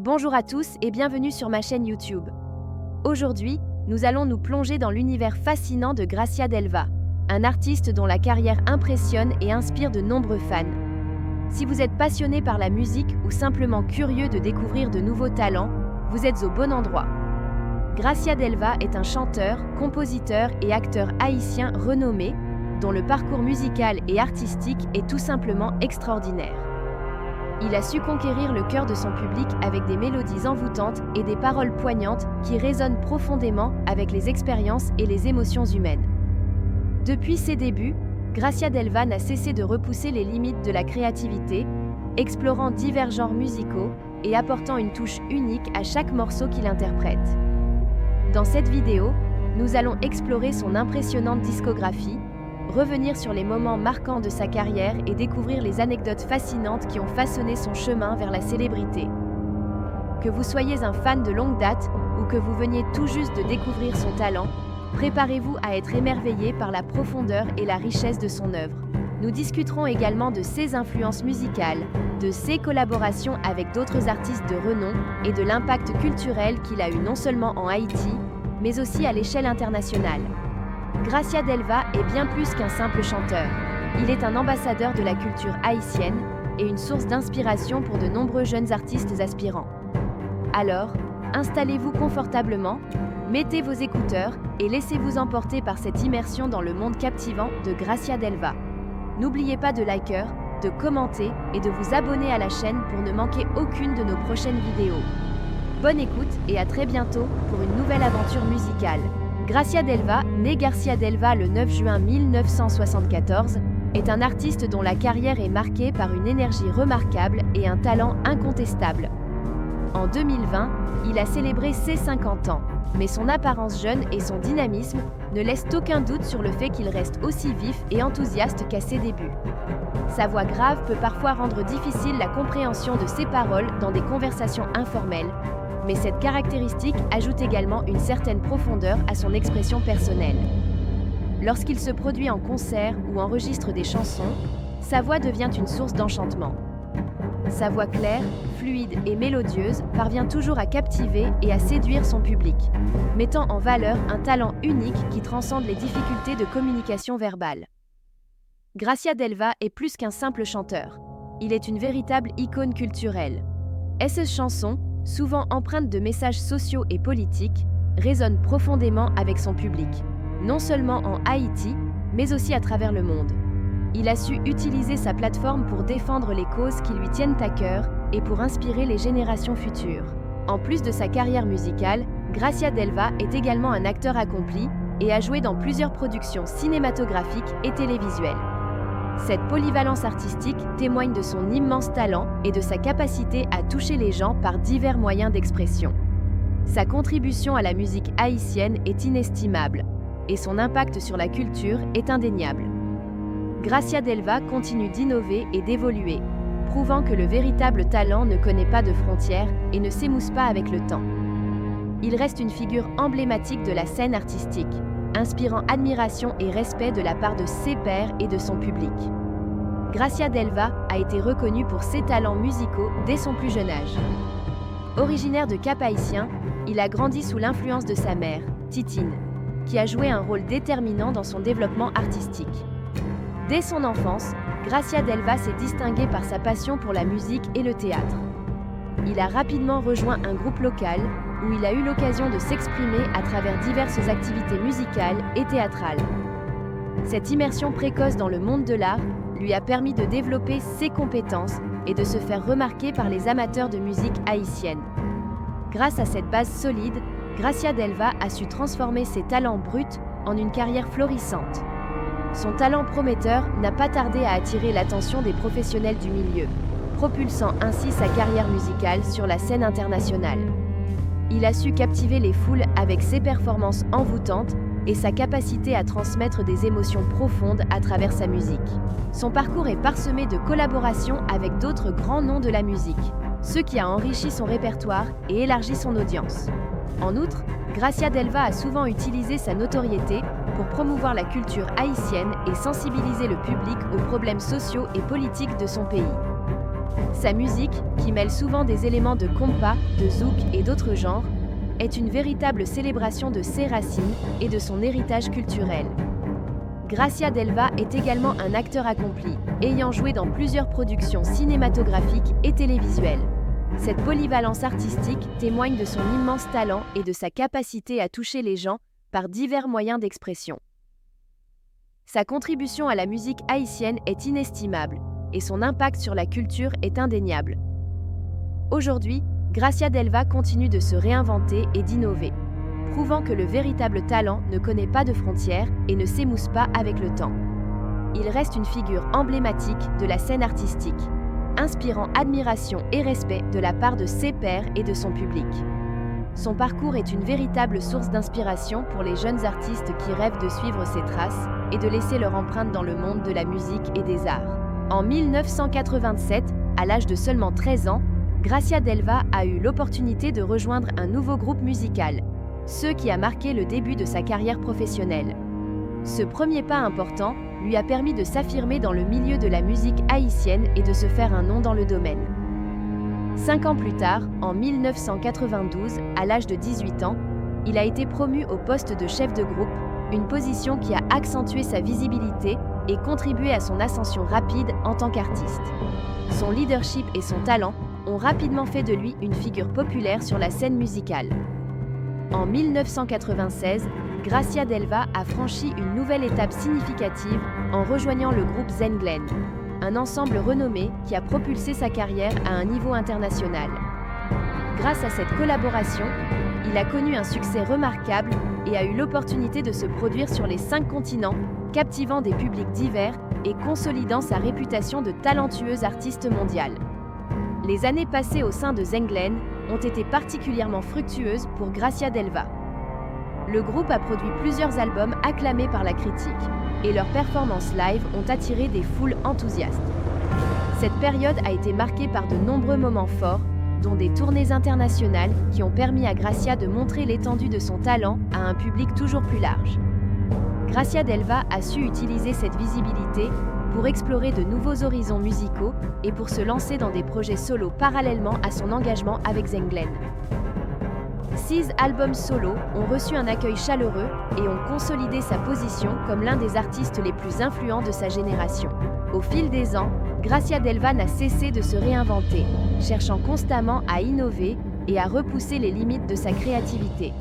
Bonjour à tous et bienvenue sur ma chaîne YouTube. Aujourd'hui, nous allons nous plonger dans l'univers fascinant de Gracia Delva, un artiste dont la carrière impressionne et inspire de nombreux fans. Si vous êtes passionné par la musique ou simplement curieux de découvrir de nouveaux talents, vous êtes au bon endroit. Gracia Delva est un chanteur, compositeur et acteur haïtien renommé, dont le parcours musical et artistique est tout simplement extraordinaire. Il a su conquérir le cœur de son public avec des mélodies envoûtantes et des paroles poignantes qui résonnent profondément avec les expériences et les émotions humaines. Depuis ses débuts, Gracia Delva n'a cessé de repousser les limites de la créativité, explorant divers genres musicaux et apportant une touche unique à chaque morceau qu'il interprète. Dans cette vidéo, nous allons explorer son impressionnante discographie, revenir sur les moments marquants de sa carrière et découvrir les anecdotes fascinantes qui ont façonné son chemin vers la célébrité. Que vous soyez un fan de longue date ou que vous veniez tout juste de découvrir son talent, préparez-vous à être émerveillé par la profondeur et la richesse de son œuvre. Nous discuterons également de ses influences musicales, de ses collaborations avec d'autres artistes de renom et de l'impact culturel qu'il a eu non seulement en Haïti, mais aussi à l'échelle internationale. Gracia Delva est bien plus qu'un simple chanteur. Il est un ambassadeur de la culture haïtienne et une source d'inspiration pour de nombreux jeunes artistes aspirants. Alors, installez-vous confortablement, mettez vos écouteurs et laissez-vous emporter par cette immersion dans le monde captivant de Gracia Delva. N'oubliez pas de liker, de commenter et de vous abonner à la chaîne pour ne manquer aucune de nos prochaines vidéos. Bonne écoute et à très bientôt pour une nouvelle aventure musicale. Gracia Delva, né Garcia Delva le 9 juin 1974, est un artiste dont la carrière est marquée par une énergie remarquable et un talent incontestable. En 2020, il a célébré ses 50 ans, mais son apparence jeune et son dynamisme ne laissent aucun doute sur le fait qu'il reste aussi vif et enthousiaste qu'à ses débuts. Sa voix grave peut parfois rendre difficile la compréhension de ses paroles dans des conversations informelles, mais cette caractéristique ajoute également une certaine profondeur à son expression personnelle. Lorsqu'il se produit en concert ou enregistre des chansons, sa voix devient une source d'enchantement. Sa voix claire, fluide et mélodieuse parvient toujours à captiver et à séduire son public, mettant en valeur un talent unique qui transcende les difficultés de communication verbale. Gracia Delva est plus qu'un simple chanteur. Il est une véritable icône culturelle. Ses chansons, souvent empreintes de messages sociaux et politiques, résonnent profondément avec son public, non seulement en Haïti, mais aussi à travers le monde. Il a su utiliser sa plateforme pour défendre les causes qui lui tiennent à cœur et pour inspirer les générations futures. En plus de sa carrière musicale, Gracia Delva est également un acteur accompli et a joué dans plusieurs productions cinématographiques et télévisuelles. Cette polyvalence artistique témoigne de son immense talent et de sa capacité à toucher les gens par divers moyens d'expression. Sa contribution à la musique haïtienne est inestimable, et son impact sur la culture est indéniable. Gracia Delva continue d'innover et d'évoluer, prouvant que le véritable talent ne connaît pas de frontières et ne s'émousse pas avec le temps. Il reste une figure emblématique de la scène artistique, inspirant admiration et respect de la part de ses pairs et de son public. Gracia Delva a été reconnu pour ses talents musicaux dès son plus jeune âge. Originaire de Cap-Haïtien, il a grandi sous l'influence de sa mère, Titine, qui a joué un rôle déterminant dans son développement artistique. Dès son enfance, Gracia Delva s'est distingué par sa passion pour la musique et le théâtre. Il a rapidement rejoint un groupe local où il a eu l'occasion de s'exprimer à travers diverses activités musicales et théâtrales. Cette immersion précoce dans le monde de l'art lui a permis de développer ses compétences et de se faire remarquer par les amateurs de musique haïtienne. Grâce à cette base solide, Gracia Delva a su transformer ses talents bruts en une carrière florissante. Son talent prometteur n'a pas tardé à attirer l'attention des professionnels du milieu, propulsant ainsi sa carrière musicale sur la scène internationale. Il a su captiver les foules avec ses performances envoûtantes et sa capacité à transmettre des émotions profondes à travers sa musique. Son parcours est parsemé de collaborations avec d'autres grands noms de la musique, ce qui a enrichi son répertoire et élargi son audience. En outre, Gracia Delva a souvent utilisé sa notoriété pour promouvoir la culture haïtienne et sensibiliser le public aux problèmes sociaux et politiques de son pays. Sa musique, qui mêle souvent des éléments de compas, de zouk et d'autres genres, est une véritable célébration de ses racines et de son héritage culturel. Gracia Delva est également un acteur accompli, ayant joué dans plusieurs productions cinématographiques et télévisuelles. Cette polyvalence artistique témoigne de son immense talent et de sa capacité à toucher les gens par divers moyens d'expression. Sa contribution à la musique haïtienne est inestimable, et son impact sur la culture est indéniable. Aujourd'hui, Gracia Delva continue de se réinventer et d'innover, prouvant que le véritable talent ne connaît pas de frontières et ne s'émousse pas avec le temps. Il reste une figure emblématique de la scène artistique, inspirant admiration et respect de la part de ses pairs et de son public. Son parcours est une véritable source d'inspiration pour les jeunes artistes qui rêvent de suivre ses traces et de laisser leur empreinte dans le monde de la musique et des arts. En 1987, à l'âge de seulement 13 ans, Gracia Delva a eu l'opportunité de rejoindre un nouveau groupe musical, ce qui a marqué le début de sa carrière professionnelle. Ce premier pas important lui a permis de s'affirmer dans le milieu de la musique haïtienne et de se faire un nom dans le domaine. 5 ans plus tard, en 1992, à l'âge de 18 ans, il a été promu au poste de chef de groupe, une position qui a accentué sa visibilité et contribué à son ascension rapide en tant qu'artiste. Son leadership et son talent ont rapidement fait de lui une figure populaire sur la scène musicale. En 1996, Gracia Delva a franchi une nouvelle étape significative en rejoignant le groupe Zenglen, un ensemble renommé qui a propulsé sa carrière à un niveau international. Grâce à cette collaboration, il a connu un succès remarquable et a eu l'opportunité de se produire sur les 5 continents, captivant des publics divers et consolidant sa réputation de talentueuse artiste mondiale. Les années passées au sein de Zenglen ont été particulièrement fructueuses pour Gracia Delva. Le groupe a produit plusieurs albums acclamés par la critique, et leurs performances live ont attiré des foules enthousiastes. Cette période a été marquée par de nombreux moments forts, dont des tournées internationales qui ont permis à Gracia de montrer l'étendue de son talent à un public toujours plus large. Gracia Delva a su utiliser cette visibilité pour explorer de nouveaux horizons musicaux et pour se lancer dans des projets solos parallèlement à son engagement avec Zenglen. 6 albums solos ont reçu un accueil chaleureux et ont consolidé sa position comme l'un des artistes les plus influents de sa génération. Au fil des ans, Gracia Delva n'a cessé de se réinventer, cherchant constamment à innover et à repousser les limites de sa créativité.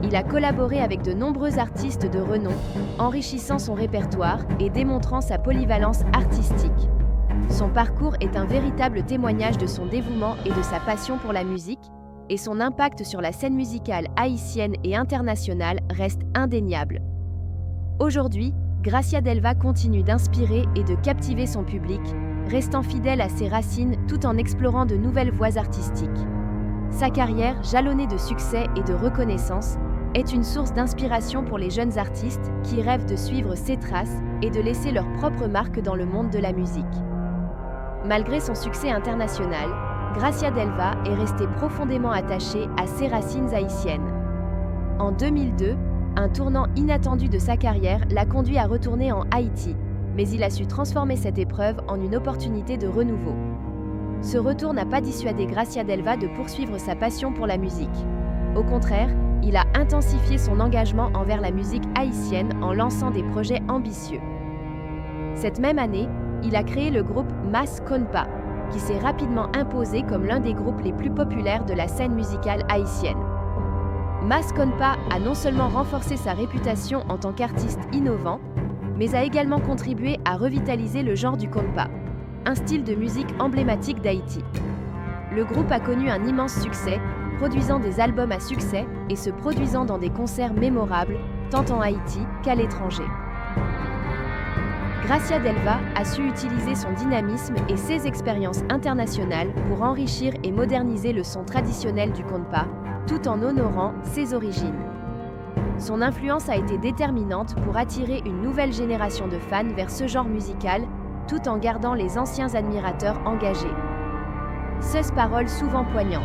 Il a collaboré avec de nombreux artistes de renom, enrichissant son répertoire et démontrant sa polyvalence artistique. Son parcours est un véritable témoignage de son dévouement et de sa passion pour la musique, et son impact sur la scène musicale haïtienne et internationale reste indéniable. Aujourd'hui, Gracia Delva continue d'inspirer et de captiver son public, restant fidèle à ses racines tout en explorant de nouvelles voies artistiques. Sa carrière, jalonnée de succès et de reconnaissance, est une source d'inspiration pour les jeunes artistes qui rêvent de suivre ses traces et de laisser leur propre marque dans le monde de la musique. Malgré son succès international, Gracia Delva est restée profondément attachée à ses racines haïtiennes. En 2002, un tournant inattendu de sa carrière l'a conduit à retourner en Haïti, mais il a su transformer cette épreuve en une opportunité de renouveau. Ce retour n'a pas dissuadé Gracia Delva de poursuivre sa passion pour la musique. Au contraire, il a intensifié son engagement envers la musique haïtienne en lançant des projets ambitieux. Cette même année, il a créé le groupe Mas Konpa, qui s'est rapidement imposé comme l'un des groupes les plus populaires de la scène musicale haïtienne. Mas Konpa a non seulement renforcé sa réputation en tant qu'artiste innovant, mais a également contribué à revitaliser le genre du compa, un style de musique emblématique d'Haïti. Le groupe a connu un immense succès, produisant des albums à succès et se produisant dans des concerts mémorables, tant en Haïti qu'à l'étranger. Gracia Delva a su utiliser son dynamisme et ses expériences internationales pour enrichir et moderniser le son traditionnel du compa, tout en honorant ses origines. Son influence a été déterminante pour attirer une nouvelle génération de fans vers ce genre musical, tout en gardant les anciens admirateurs engagés. Ses paroles souvent poignantes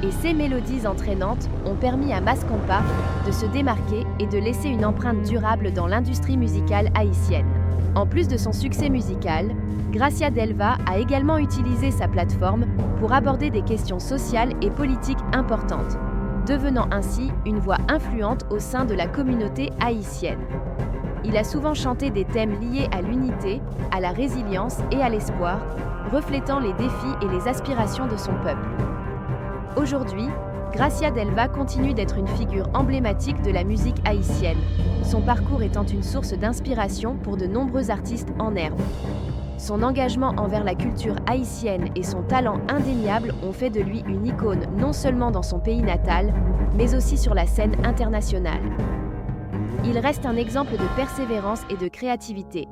et ses mélodies entraînantes ont permis à Mas Konpa de se démarquer et de laisser une empreinte durable dans l'industrie musicale haïtienne. En plus de son succès musical, Gracia Delva a également utilisé sa plateforme pour aborder des questions sociales et politiques importantes, devenant ainsi une voix influente au sein de la communauté haïtienne. Il a souvent chanté des thèmes liés à l'unité, à la résilience et à l'espoir, reflétant les défis et les aspirations de son peuple. Aujourd'hui, Gracia Delva continue d'être une figure emblématique de la musique haïtienne, son parcours étant une source d'inspiration pour de nombreux artistes en herbe. Son engagement envers la culture haïtienne et son talent indéniable ont fait de lui une icône non seulement dans son pays natal, mais aussi sur la scène internationale. Il reste un exemple de persévérance et de créativité,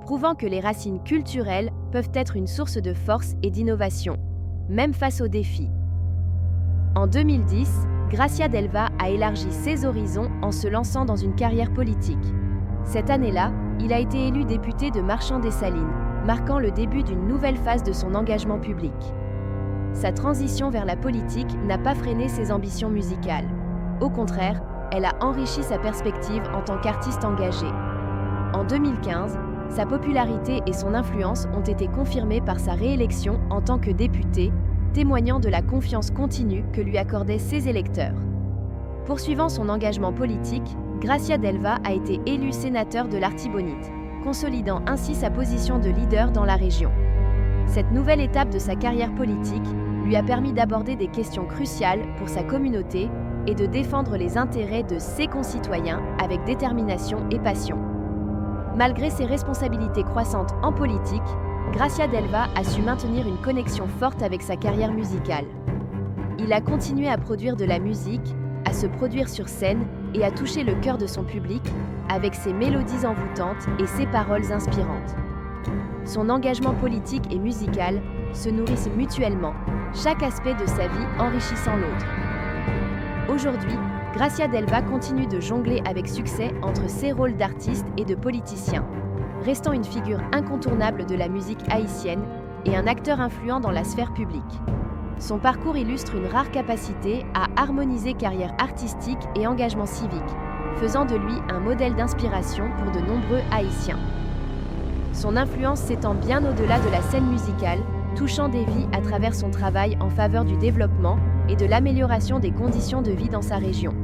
prouvant que les racines culturelles peuvent être une source de force et d'innovation, même face aux défis. En 2010, Gracia Delva a élargi ses horizons en se lançant dans une carrière politique. Cette année-là, il a été élu député de Marchand-des-Salines, marquant le début d'une nouvelle phase de son engagement public. Sa transition vers la politique n'a pas freiné ses ambitions musicales. Au contraire, elle a enrichi sa perspective en tant qu'artiste engagé. En 2015, sa popularité et son influence ont été confirmées par sa réélection en tant que député, témoignant de la confiance continue que lui accordaient ses électeurs. Poursuivant son engagement politique, Gracia Delva a été élu sénateur de l'Artibonite, consolidant ainsi sa position de leader dans la région. Cette nouvelle étape de sa carrière politique lui a permis d'aborder des questions cruciales pour sa communauté et de défendre les intérêts de ses concitoyens avec détermination et passion. Malgré ses responsabilités croissantes en politique, Gracia Delva a su maintenir une connexion forte avec sa carrière musicale. Il a continué à produire de la musique, à se produire sur scène et à toucher le cœur de son public avec ses mélodies envoûtantes et ses paroles inspirantes. Son engagement politique et musical se nourrissent mutuellement, chaque aspect de sa vie enrichissant l'autre. Aujourd'hui, Gracia Delva continue de jongler avec succès entre ses rôles d'artiste et de politicien, restant une figure incontournable de la musique haïtienne et un acteur influent dans la sphère publique. Son parcours illustre une rare capacité à harmoniser carrière artistique et engagement civique, faisant de lui un modèle d'inspiration pour de nombreux Haïtiens. Son influence s'étend bien au-delà de la scène musicale, touchant des vies à travers son travail en faveur du développement et de l'amélioration des conditions de vie dans sa région.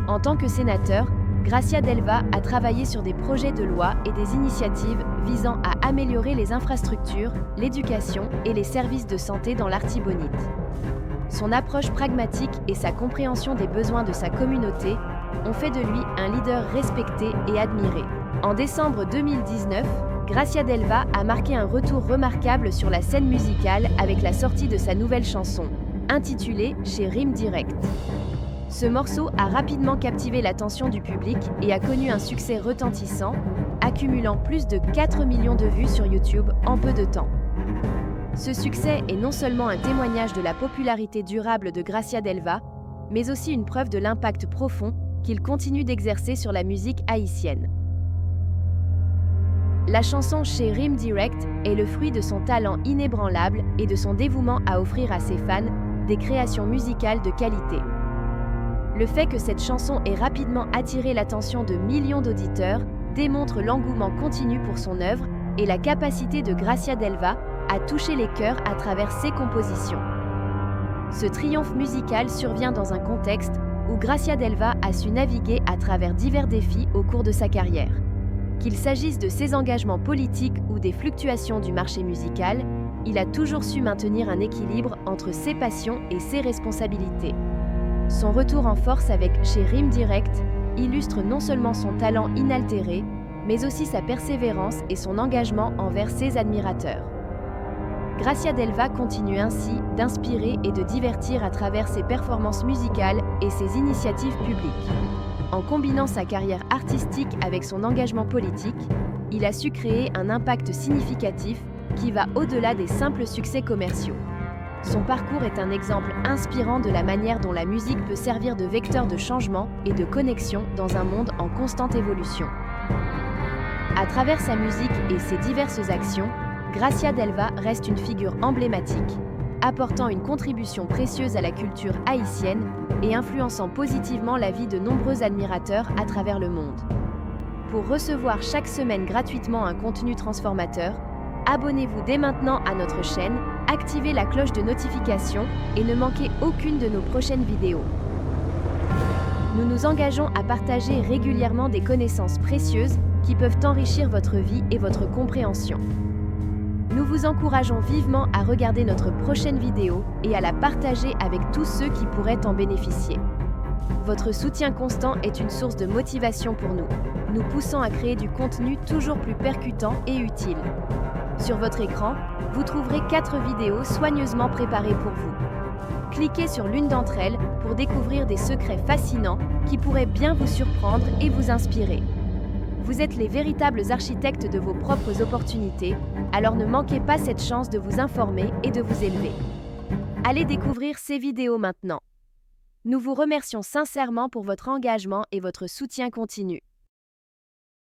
En tant que sénateur, Gracia Delva a travaillé sur des projets de loi et des initiatives visant à améliorer les infrastructures, l'éducation et les services de santé dans l'Artibonite. Son approche pragmatique et sa compréhension des besoins de sa communauté ont fait de lui un leader respecté et admiré. En décembre 2019, Gracia Delva a marqué un retour remarquable sur la scène musicale avec la sortie de sa nouvelle chanson, intitulée « Chez Rime Direct ». Ce morceau a rapidement captivé l'attention du public et a connu un succès retentissant, accumulant plus de 4 millions de vues sur YouTube en peu de temps. Ce succès est non seulement un témoignage de la popularité durable de Gracia Delva, mais aussi une preuve de l'impact profond qu'il continue d'exercer sur la musique haïtienne. La chanson Chez Rime Direct est le fruit de son talent inébranlable et de son dévouement à offrir à ses fans des créations musicales de qualité. Le fait que cette chanson ait rapidement attiré l'attention de millions d'auditeurs démontre l'engouement continu pour son œuvre et la capacité de Gracia Delva à toucher les cœurs à travers ses compositions. Ce triomphe musical survient dans un contexte où Gracia Delva a su naviguer à travers divers défis au cours de sa carrière. Qu'il s'agisse de ses engagements politiques ou des fluctuations du marché musical, il a toujours su maintenir un équilibre entre ses passions et ses responsabilités. Son retour en force avec Chez Rime Direct illustre non seulement son talent inaltéré, mais aussi sa persévérance et son engagement envers ses admirateurs. Gracia Delva continue ainsi d'inspirer et de divertir à travers ses performances musicales et ses initiatives publiques. En combinant sa carrière artistique avec son engagement politique, il a su créer un impact significatif qui va au-delà des simples succès commerciaux. Son parcours est un exemple inspirant de la manière dont la musique peut servir de vecteur de changement et de connexion dans un monde en constante évolution. À travers sa musique et ses diverses actions, Gracia Delva reste une figure emblématique, apportant une contribution précieuse à la culture haïtienne et influençant positivement la vie de nombreux admirateurs à travers le monde. Pour recevoir chaque semaine gratuitement un contenu transformateur, abonnez-vous dès maintenant à notre chaîne, activez la cloche de notification et ne manquez aucune de nos prochaines vidéos. Nous nous engageons à partager régulièrement des connaissances précieuses qui peuvent enrichir votre vie et votre compréhension. Nous vous encourageons vivement à regarder notre prochaine vidéo et à la partager avec tous ceux qui pourraient en bénéficier. Votre soutien constant est une source de motivation pour nous, nous poussant à créer du contenu toujours plus percutant et utile. Sur votre écran, vous trouverez 4 vidéos soigneusement préparées pour vous. Cliquez sur l'une d'entre elles pour découvrir des secrets fascinants qui pourraient bien vous surprendre et vous inspirer. Vous êtes les véritables architectes de vos propres opportunités, alors ne manquez pas cette chance de vous informer et de vous élever. Allez découvrir ces vidéos maintenant. Nous vous remercions sincèrement pour votre engagement et votre soutien continu.